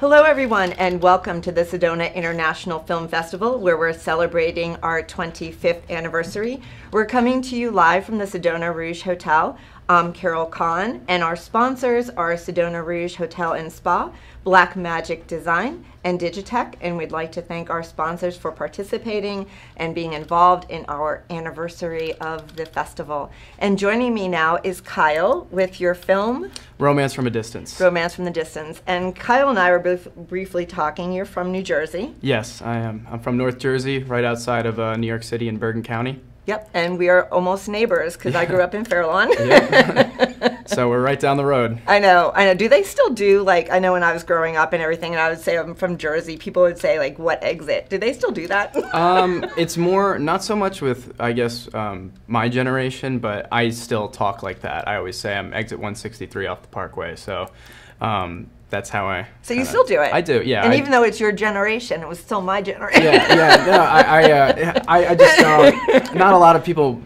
Hello everyone, and welcome to the Sedona International Film Festival, where we're celebrating our 25th anniversary. We're coming to you live from the Sedona Rouge Hotel. I'm Carol Kahn, and our sponsors are Sedona Rouge Hotel and Spa, Black Magic Design, and Digitech, and we'd like to thank our sponsors for participating and being involved in our anniversary of the festival. And joining me now is Kyle with your film Romance from a Distance. Romance from the Distance. And Kyle and I were briefly talking. You're from New Jersey. Yes, I am. I'm from North Jersey, right outside of New York City in Bergen County. Yep, and we are almost neighbors because I grew up in Fair Lawn. So we're right down the road. I know. Do they still do, like, I know when I was growing up and everything, and I would say I'm from Jersey, people would say, like, what exit? Do they still do that? It's more, not so much with, I guess, my generation, but I still talk like that. I always say I'm exit 163 off the Parkway, so that's how I... So you still do it? I do, yeah. And even though it's your generation, it was still my generation. I just, not a lot of people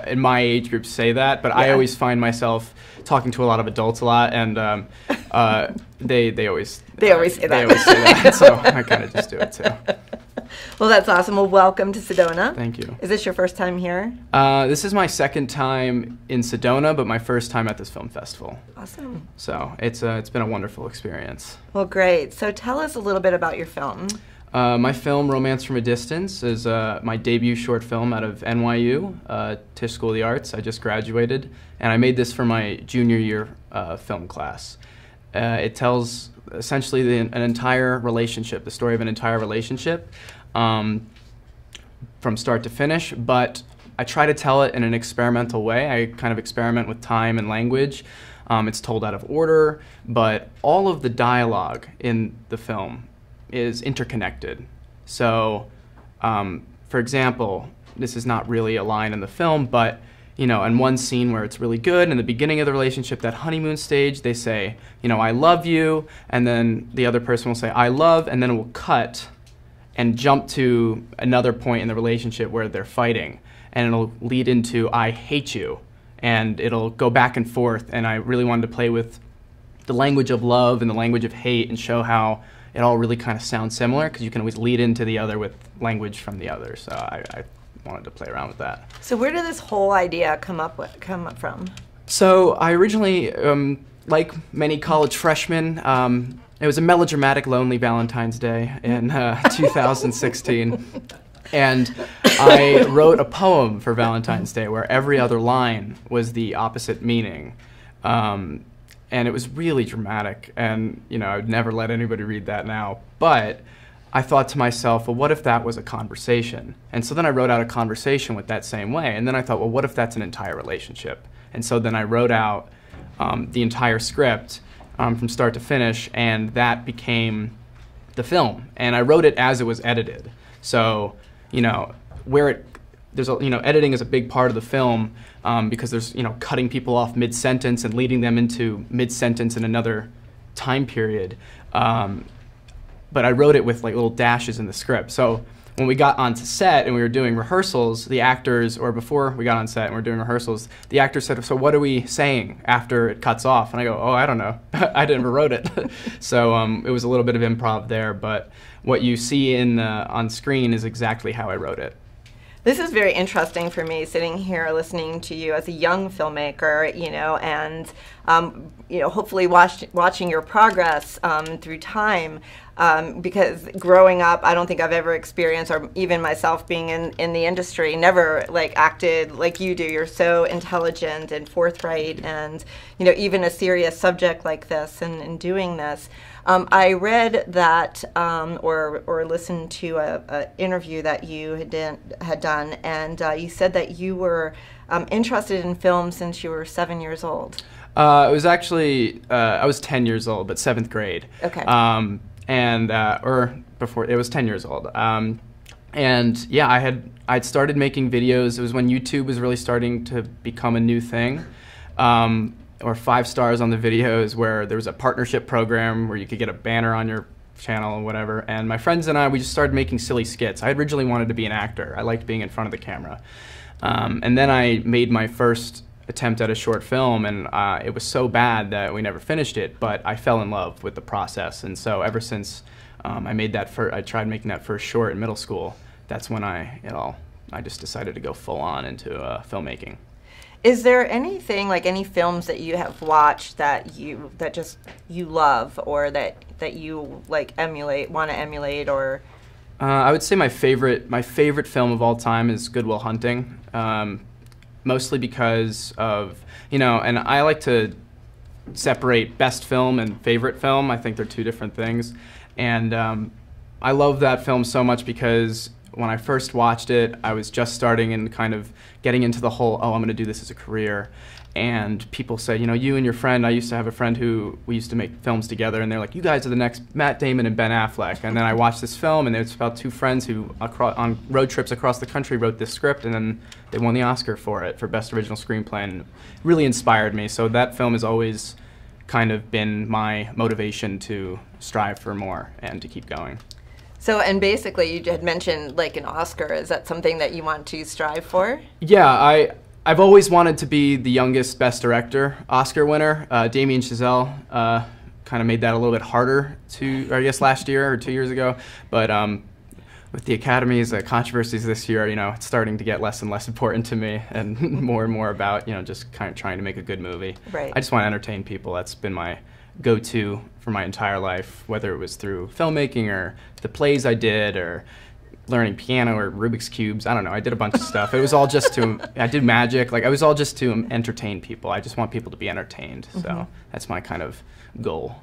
in my age group say that, but I always find myself talking to a lot of adults a lot, and they always say that. They always say that, so I kind of just do it too. Well, that's awesome. Well, welcome to Sedona. Thank you. Is this your first time here? This is my second time in Sedona, but my first time at this film festival. Awesome. So it's been a wonderful experience. Well, great. So tell us a little bit about your film. My film, Romance from a Distance, is my debut short film out of NYU, Tisch School of the Arts. I just graduated, and I made this for my junior year film class. It tells essentially an entire relationship, the story of an entire relationship, from start to finish, but I try to tell it in an experimental way. I kind of experiment with time and language. It's told out of order, but all of the dialogue in the film is interconnected. So, for example, this is not really a line in the film, but you know, in one scene where it's really good, in the beginning of the relationship, that honeymoon stage, they say, you know, I love you, and then the other person will say, I love, and then it will cut and jump to another point in the relationship where they're fighting, and it'll lead into I hate you, and it'll go back and forth, and I really wanted to play with the language of love and the language of hate and show how it all really kind of sounds similar, because you can always lead into the other with language from the other, so I wanted to play around with that. So where did this whole idea come up from? So I originally, like many college freshmen, it was a melodramatic, lonely Valentine's Day in 2016, and I wrote a poem for Valentine's Day where every other line was the opposite meaning, and it was really dramatic, and you know, I would never let anybody read that now, but I thought to myself, well, what if that was a conversation? And so then I wrote out a conversation with that same way, and then I thought, well, what if that's an entire relationship? And so then I wrote out the entire script from start to finish, and that became the film. And I wrote it as it was edited. So, you know, editing is a big part of the film because there's, you know, cutting people off mid-sentence and leading them into mid-sentence in another time period. But I wrote it with like little dashes in the script. So when we got onto set and we were doing rehearsals, the actors, or before we got on set and we were doing rehearsals, the actors said, so what are we saying after it cuts off? And I go, oh, I don't know. I never wrote it. So it was a little bit of improv there, but what you see on screen is exactly how I wrote it. This is very interesting for me, sitting here listening to you as a young filmmaker, you know, and you know, hopefully watching your progress through time. Because growing up, I don't think I've ever experienced, or even myself being in the industry, never like acted like you do. You're so intelligent and forthright, and you know, even a serious subject like this and doing this. I read that or listened to a interview that you had done, and you said that you were interested in film since you were 7 years old. It was actually I was 10 years old, but 7th grade. Okay. Or before, it was 10 years old. And yeah, I'd started making videos. It was when YouTube was really starting to become a new thing. Or 5 stars on the videos, where there was a partnership program where you could get a banner on your channel or whatever. And my friends and I, we just started making silly skits. I originally wanted to be an actor. I liked being in front of the camera. And then I made my first attempt at a short film, and it was so bad that we never finished it, but I fell in love with the process. And so ever since I tried making that first short in middle school, that's when I just decided to go full on into filmmaking. Is there anything, like any films that you have watched that just you love, or that you like want to emulate, or? I would say my favorite film of all time is Good Will Hunting, mostly because of, and I like to separate best film and favorite film. I think they're two different things, and I love that film so much because when I first watched it, I was just starting and kind of getting into the whole, I'm going to do this as a career. And people say, you and your friend, I used to have a friend who we used to make films together, and they're like, you guys are the next Matt Damon and Ben Affleck. And then I watched this film, and it's about two friends who, on road trips across the country, wrote this script, and then they won the Oscar for it, for Best Original Screenplay, and it really inspired me. So that film has always kind of been my motivation to strive for more and to keep going. So, and basically, you had mentioned like an Oscar. Is that something that you want to strive for? Yeah, I've always wanted to be the youngest Best Director Oscar winner. Damien Chazelle kind of made that a little bit harder last year or 2 years ago. But with the Academy's controversies this year, it's starting to get less and less important to me, and more about, just kind of trying to make a good movie. Right. I just want to entertain people. That's been my go-to for my entire life, whether it was through filmmaking or the plays I did or learning piano or Rubik's Cubes. I don't know. I did a bunch of stuff. It was all just I did magic. Like, it was all just to entertain people. I just want people to be entertained. So that's my kind of goal.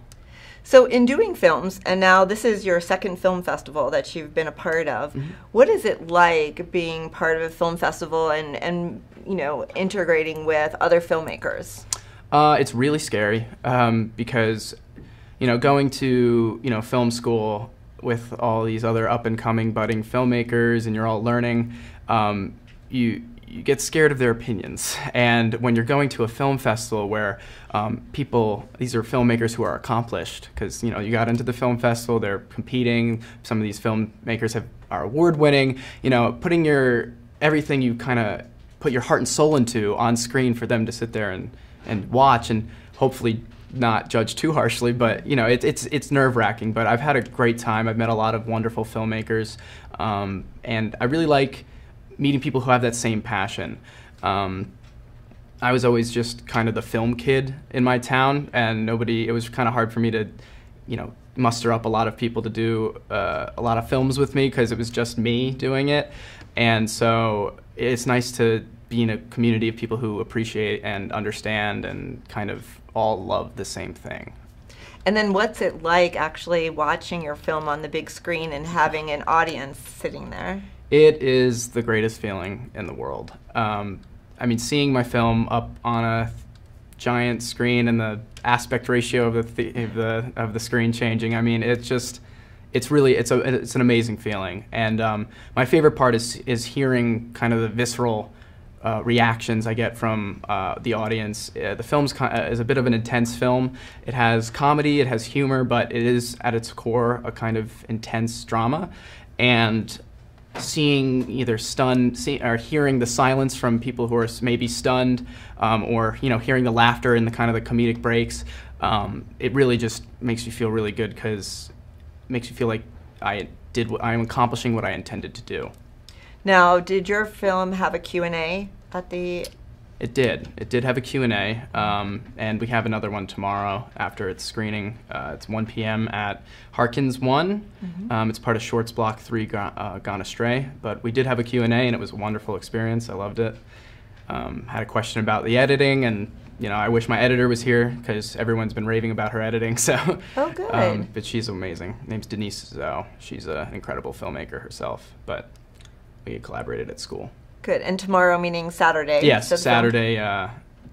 So in doing films, and now this is your second film festival that you've been a part of, what is it like being part of a film festival and integrating with other filmmakers? It's really scary because, going to, film school with all these other up-and-coming budding filmmakers, and you're all learning, you get scared of their opinions. And when you're going to a film festival where these are filmmakers who are accomplished, because, you got into the film festival, they're competing, some of these filmmakers are award-winning, putting everything you kind of put your heart and soul into on screen for them to sit there and watch and hopefully not judge too harshly, but it's nerve-wracking. But I've had a great time. I've met a lot of wonderful filmmakers, and I really like meeting people who have that same passion. I was always just kind of the film kid in my town, and it was kind of hard for me to, muster up a lot of people to do a lot of films with me, because it was just me doing it. And so it's nice to be in a community of people who appreciate and understand and kind of all love the same thing. And then what's it like actually watching your film on the big screen and having an audience sitting there? It is the greatest feeling in the world. Seeing my film up on a giant screen and the aspect ratio of the screen changing, it's an amazing feeling. And my favorite part is hearing kind of the visceral reactions I get from the audience. The film is a bit of an intense film. It has comedy, it has humor, but it is at its core a kind of intense drama. And seeing either or hearing the silence from people who are maybe stunned, or hearing the laughter and the kind of the comedic breaks, it really just makes you feel really good, because it makes you feel like I am accomplishing what I intended to do. Now, did your film have a Q&A at the... It did. It did have a Q&A, and we have another one tomorrow after its screening. It's 1 p.m. at Harkins 1. It's part of Shorts Block 3, Gone Astray. But we did have a Q&A, and it was a wonderful experience. I loved it. Had a question about the editing, and I wish my editor was here, because everyone's been raving about her editing. So, oh, good. But she's amazing. Her name's Denise Zhou. She's an incredible filmmaker herself. But we collaborated at school. Good. And tomorrow, meaning Saturday? Yes, Saturday,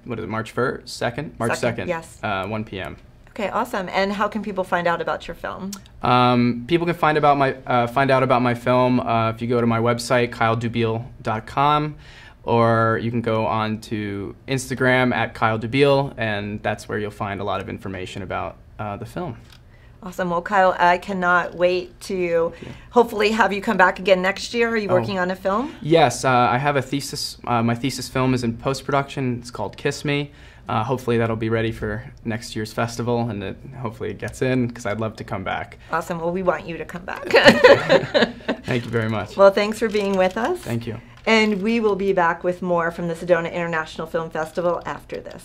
what is it, March 1st? 2nd? March 2nd. Yes. 1 p.m. Okay, awesome. And how can people find out about your film? People can find out about my film if you go to my website, kyledubiel.com, or you can go on to Instagram at kyledubiel, and that's where you'll find a lot of information about the film. Awesome. Well, Kyle, I cannot wait to hopefully have you come back again next year. Are you working on a film? Yes, I have a thesis. My thesis film is in post-production. It's called Kiss Me. Hopefully that'll be ready for next year's festival, and hopefully it gets in, because I'd love to come back. Awesome. Well, we want you to come back. Thank you very much. Well, thanks for being with us. Thank you. And we will be back with more from the Sedona International Film Festival after this.